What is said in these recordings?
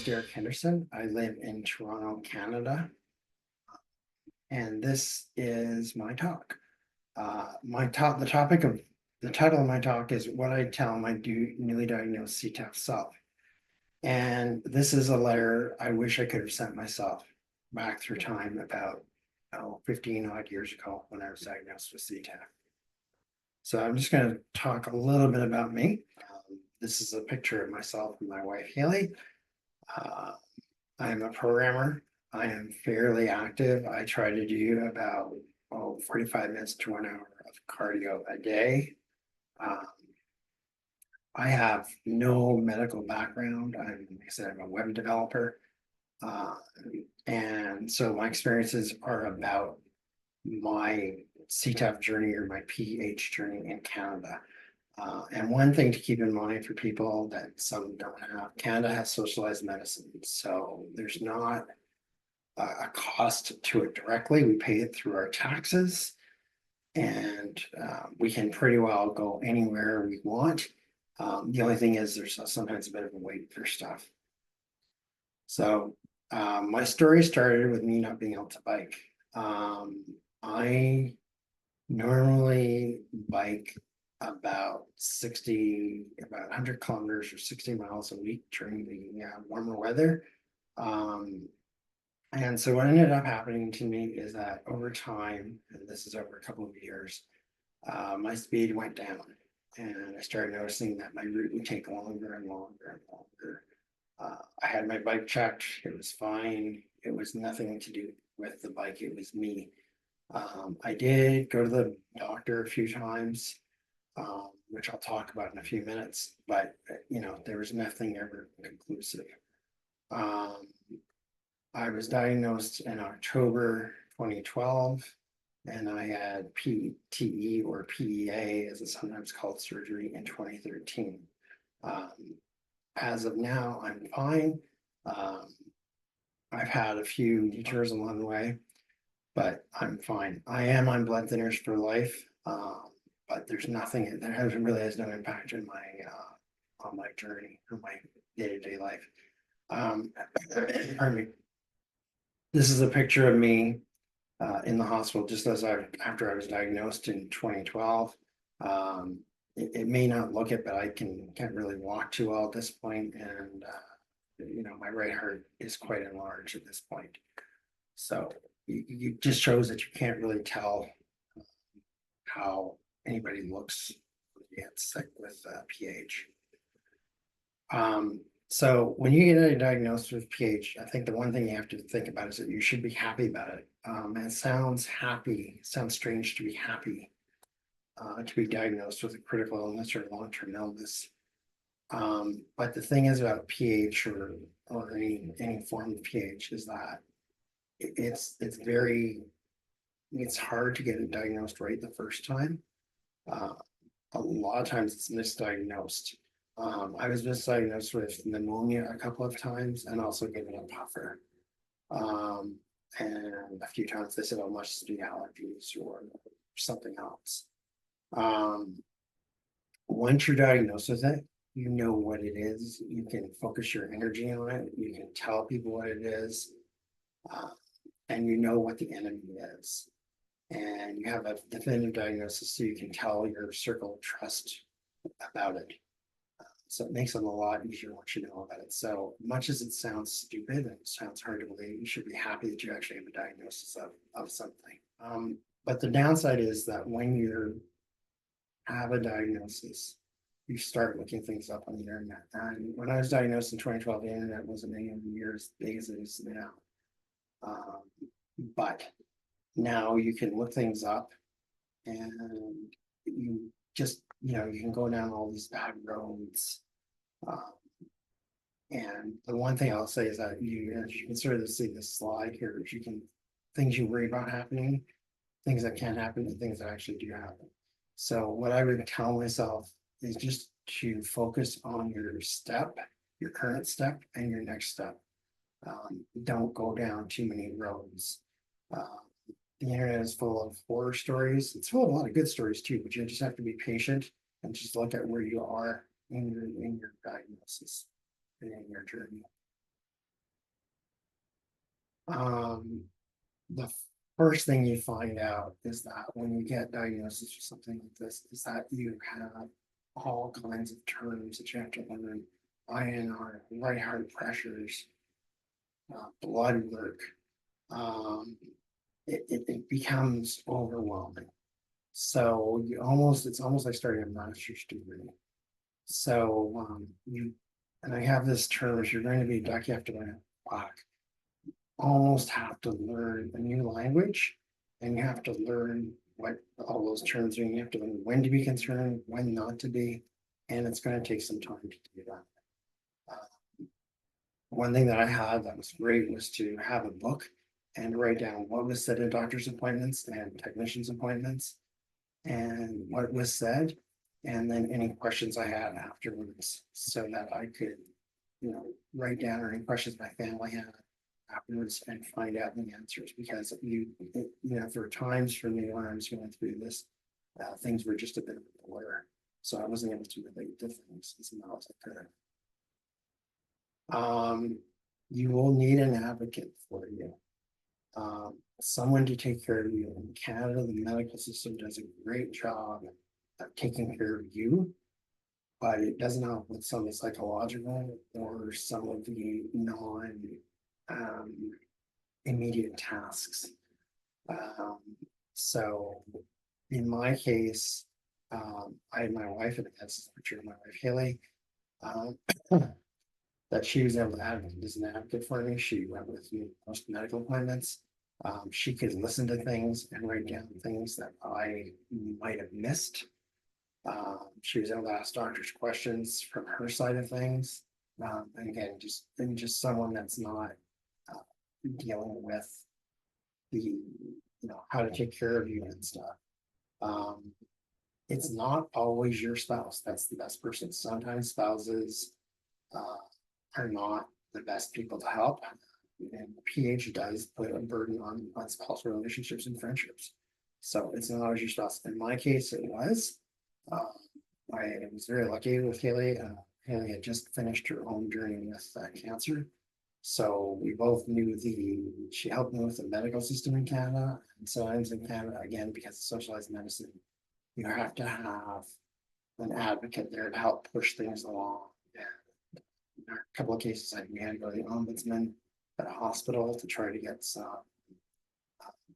Derek Henderson. I live in Toronto, Canada, and this is my talk. The title of my talk is "What I Tell My Newly Diagnosed CTEPH Self," and this is a letter I wish I could have sent myself back through time about 15 odd years ago when I was diagnosed with CTEPH. So I'm just going to talk a little bit about me. This is a picture of myself and my wife Haley. I'm a programmer. I am fairly active. I try to do about 45 minutes to 1 hour of cardio a day. I have no medical background. Like I said, I'm a web developer. And so my experiences are about my CTEPH journey or my PH journey in Canada. And one thing to keep in mind for people that some don't have, Canada has socialized medicine. So there's not a cost to it directly. We pay it through our taxes, and we can pretty well go anywhere we want. The only thing is there's sometimes a bit of a wait for stuff. So my story started with me not being able to bike. I normally bike about 100 kilometers or 60 miles a week during the warmer weather. And so what ended up happening to me is that over time, and this is over a couple of years, my speed went down, and I started noticing that my route would take longer and longer and longer. I had my bike checked, it was fine. It was nothing to do with the bike, it was me. I did go to the doctor a few times, which I'll talk about in a few minutes, but there was nothing ever conclusive. I was diagnosed in October 2012, and I had PTE or PEA, as it's sometimes called, surgery in 2013. As of now, I'm fine. I've had a few detours along the way, but I'm fine. I am on blood thinners for life, but there's nothing that has no impact on my journey or my day-to-day life. Pardon me. This is a picture of me in the hospital just after I was diagnosed in 2012. It may not look it, but I can't really walk too well at this point, and my right heart is quite enlarged at this point. So it just shows that you can't really tell how anybody looks when you get sick with PH. So when you get diagnosed with PH, I think the one thing you have to think about is that you should be happy about it. It sounds strange to be happy to be diagnosed with a critical illness or long-term illness. But the thing is about PH or any form of PH is that it's hard to get it diagnosed right the first time. A lot of times it's misdiagnosed. I was misdiagnosed with pneumonia a couple of times and also given a puffer. And a few times they said, oh, must be allergies or something else. Once you're diagnosed with it, you know what it is. You can focus your energy on it. You can tell people what it is. And you know what the enemy is. And you have a definitive diagnosis so you can tell your circle of trust about it. So it makes it a lot easier once you know about it. So much as it sounds stupid and it sounds hard to believe, you should be happy that you actually have a diagnosis of something. But the downside is that when you have a diagnosis, you start looking things up on the internet. And when I was diagnosed in 2012, the internet wasn't anywhere near as big as it is now. But now you can look things up, and you just you can go down all these bad roads. And the one thing I'll say is that you can sort of see this slide here, things you worry about happening, things that can happen, and things that actually do happen. So what I would tell myself is just to focus on your current step, and your next step. Don't go down too many roads. The internet is full of horror stories. It's full of a lot of good stories too, but you just have to be patient and just look at where you are in your diagnosis and in your journey. The first thing you find out is that when you get diagnosis with something like this, is that you have all kinds of terms that you have to learn. INR, right heart pressures, blood work. Um, it becomes overwhelming. So it's almost like starting a master's degree. So and I have this term, if you're going to be a doc, you have to learn quack. Almost have to learn a new language, and you have to learn what all those terms are. You have to learn when to be concerned, when not to be, and it's going to take some time to do that. One thing that I had that was great was to have a book and write down what was said in doctor's appointments and technicians' appointments and what was said, and then any questions I had afterwards so that I could, write down any questions my family had afterwards and find out the answers. Because there were times for me when I was going through this, things were just a bit of a blur. So I wasn't able to relate to things as well as I could. You will need an advocate for you. Someone to take care of you. In Canada, the medical system does a great job of taking care of you, but it doesn't help with some of the psychological or some of the non immediate tasks. So in my case, I had my wife, and that's a picture of my wife, Haley, that she was able to advocate as an advocate for me. She went with me most medical appointments. She could listen to things and write down things that I might have missed. She was able to ask doctors questions from her side of things. And again, just someone that's not dealing with the, how to take care of you and stuff. It's not always your spouse that's the best person. Sometimes spouses are not the best people to help. And PH does put a burden on spousal relationships and friendships. So it's not always your spouse. In my case, it was. I was very lucky with Haley. Haley had just finished her own journey with cancer. So we both knew she helped me with the medical system in Canada. And so I was in Canada, again, because of socialized medicine, you have to have an advocate there to help push things along. And in a couple of cases, we had to go to the ombudsman at a hospital to try to get some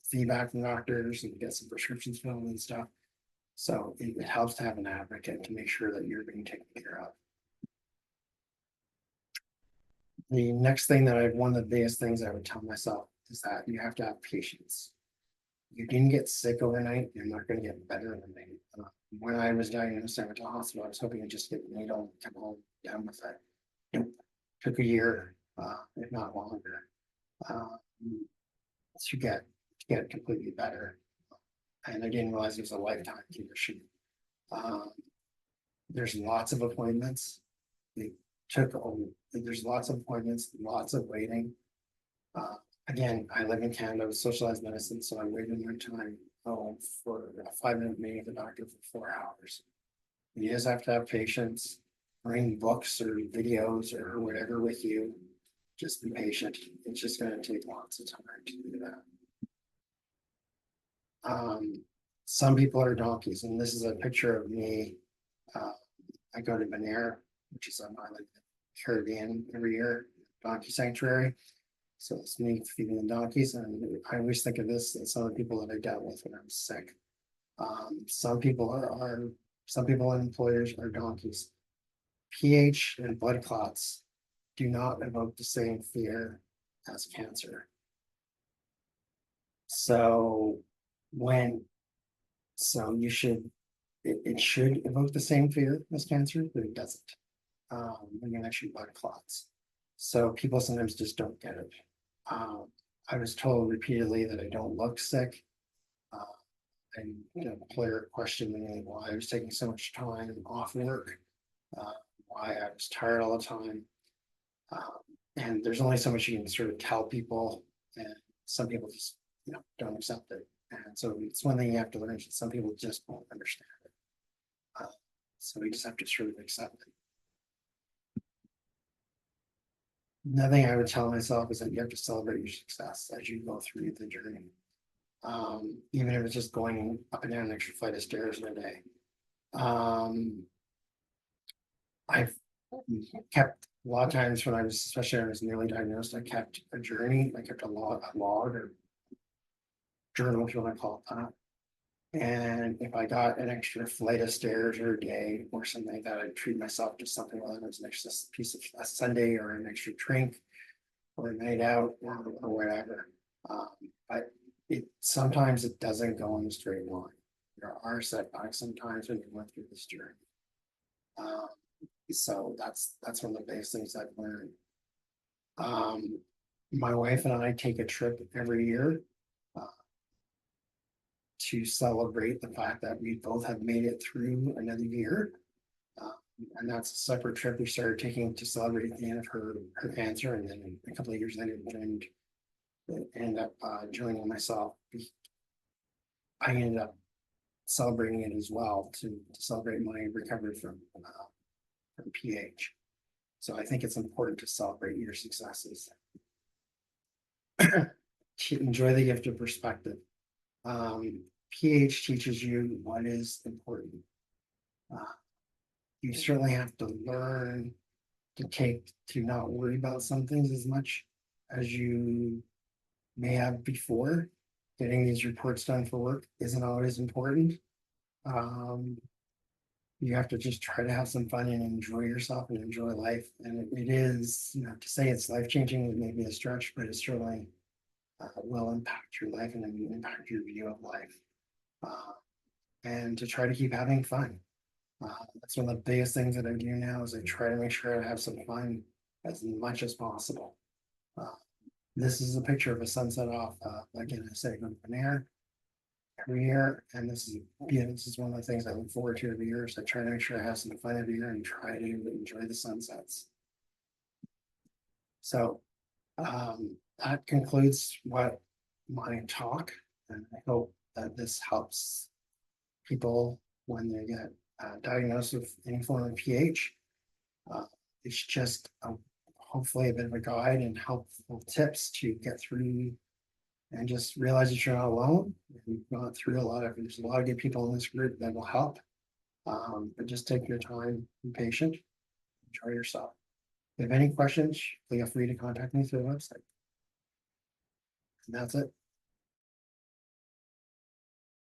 feedback from doctors and get some prescriptions filled and stuff. So it helps to have an advocate to make sure that you're being taken care of. The next thing one of the biggest things I would tell myself is that you have to have patience. You didn't get sick overnight, you're not going to get better overnight. When I was diagnosed, I went to the hospital. I was hoping to just get the needle and come home down with it. Nope. Took a year, if not longer, to get completely better. And I didn't realize it was a lifetime condition. There's lots of appointments. There's lots of appointments, lots of waiting. Again, I live in Canada with socialized medicine, so I waited my time for a 5-minute meeting with the doctor for 4 hours. You just have to have patience, bring books or videos or whatever with you. Just be patient. It's just going to take lots of time to do that. Some people are donkeys, and this is a picture of me. I go to Bonaire, which is on island Caribbean every year, donkey sanctuary. So it's me feeding the donkeys, and I always think of this as some of the people that I dealt with when I was sick. Some people and employers are donkeys. PH and blood clots do not evoke the same fear as cancer. So you should, it should evoke the same fear as cancer, but it doesn't. When you mention blood clots. So people sometimes just don't get it. I was told repeatedly that I don't look sick. And the employer questioned me why I was taking so much time off work, why I was tired all the time. And there's only so much you can sort of tell people, and some people just don't accept it. And so it's one thing you have to learn. Some people just won't understand it. So we just have to sort of accept it. Nothing I would tell myself is that you have to celebrate your success as you go through the journey. Even if it's just going up and down an extra flight of stairs in a day. I've kept a lot of times when I was, especially when I was newly diagnosed, I kept a journey, I kept a log or journal, if you want to call it that. And if I got an extra flight of stairs or a day or something like that, I'd treat myself to something, whether it was an extra piece of a sundae or an extra drink or a night out or whatever. But sometimes it doesn't go in a straight line. There are setbacks sometimes when you went through this journey. So that's one of the biggest things I've learned. My wife and I take a trip every year to celebrate the fact that we both have made it through another year. And that's a separate trip we started taking to celebrate the end of her cancer, and then a couple of years later, ended up joining myself. I ended up celebrating it as well to celebrate my recovery from PH. So I think it's important to celebrate your successes. Enjoy the gift of perspective. PH teaches you what is important. You certainly have to learn to not worry about some things as much as you may have before. Getting these reports done for work isn't always important. You have to just try to have some fun and enjoy yourself and enjoy life. And it is, to say it's life-changing is maybe a stretch, but it certainly will impact your life and impact your view of life. And to try to keep having fun. That's one of the biggest things that I do now is I try to make sure I have some fun as much as possible. This is a picture of a sunset off, again, I say open air every year. And this is one of the things I look forward to every year. So I try to make sure I have some fun every year and try to enjoy the sunsets. So that concludes what my talk. And I hope that this helps people when they get diagnosed with any form of PH. It's just hopefully a bit of a guide and helpful tips to get through and just realize that you're not alone. We've gone through there's a lot of good people in this group that will help. But just take your time, be patient, enjoy yourself. If you have any questions, feel free to contact me through the website. And that's it.